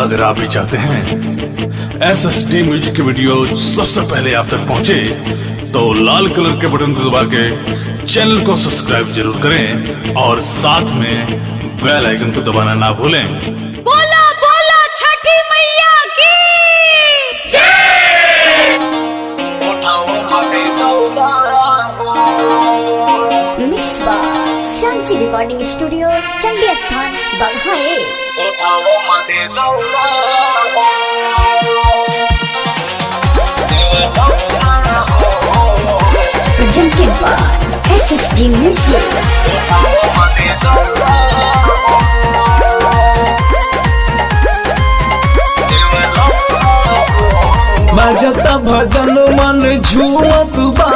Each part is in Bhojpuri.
अगर आप भी चाहते हैं SSD म्यूजिक की वीडियो सबसे पहले आप तक पहुंचे, तो लाल कलर के बटन को दबा के चैनल को सब्सक्राइब जरूर करें और साथ में बेल आइकन को दबाना ना भूलें। बोला बोला छठी मैया की mix by Shanti recording studio Chandi Sthan बघाए। presented by SSD Music। बजता भजन मन झूमत बा,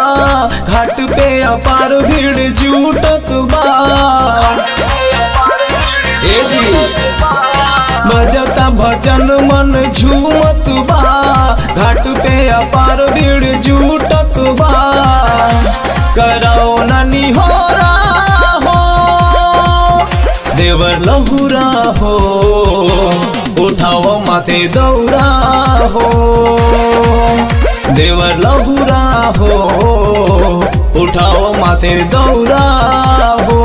घाट पे अपार भीड़ जुटत बा। ए जी बजता भजन मन झूमत बा, घाट पे अपार भीड़ जुटत बा। कराओ ननी हो रहा हो देवर लहुरा हो, उठाओ माथे दौरा हो देवर लहुरा हो, उठाओ माथे दौरा हो।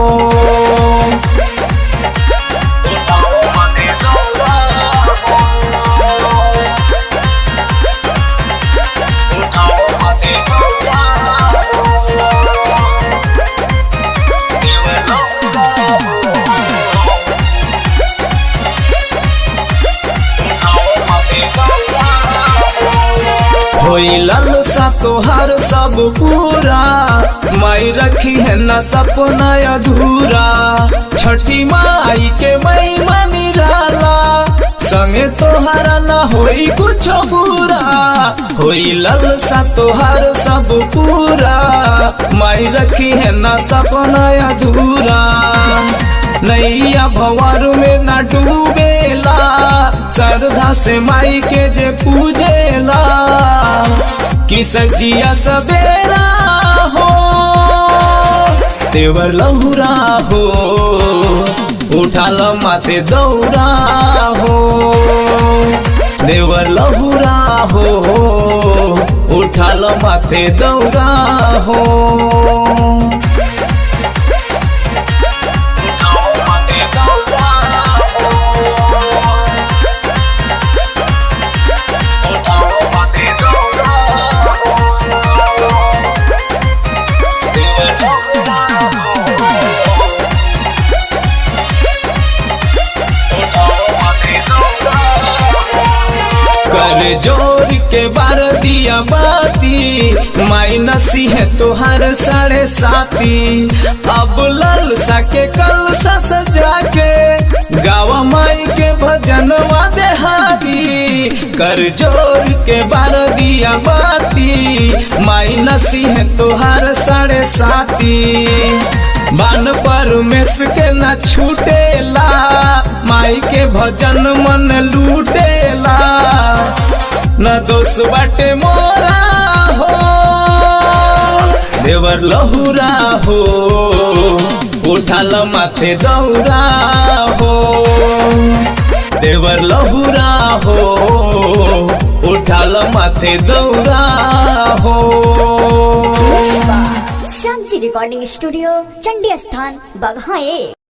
होई लालसा तोहार सब पूरा, माई रखी है न सपना अधूरा। छठी माई के मई मनी डाला, संगे तोहारा न होई कुछ बुरा। होई लालसा तोहार सब पूरा, माई रखी है न सपना अधूरा। नैया भंवर में न डूबेला, श्रद्धा से माई के जे पूजेला। कि सजिया सवेरा हो देवर लहुरा हो, उठाल माथे दौरा हो देवर लहुरा हो, उठाल माथे दौरा हो। कर जोर के बार दिया बाती, माई नसी है तुहार 7:30। अब लालसा के कलसा सजा के, गावा माई के भजनवा देहाती। कर जोर के बार दिया बाती, माई नसी है तुहार 7:30। बान परमेश के न छूटेला, माई के भजन मन लूटेला। न दोष बाटे मोरा हो देवर लहुरा हो, उठाल माथे दौरा हो देवर लहुरा हो, उठाल माथे दौरा हो। शांति रिकॉर्डिंग स्टूडियो चंडी स्थान बघाए।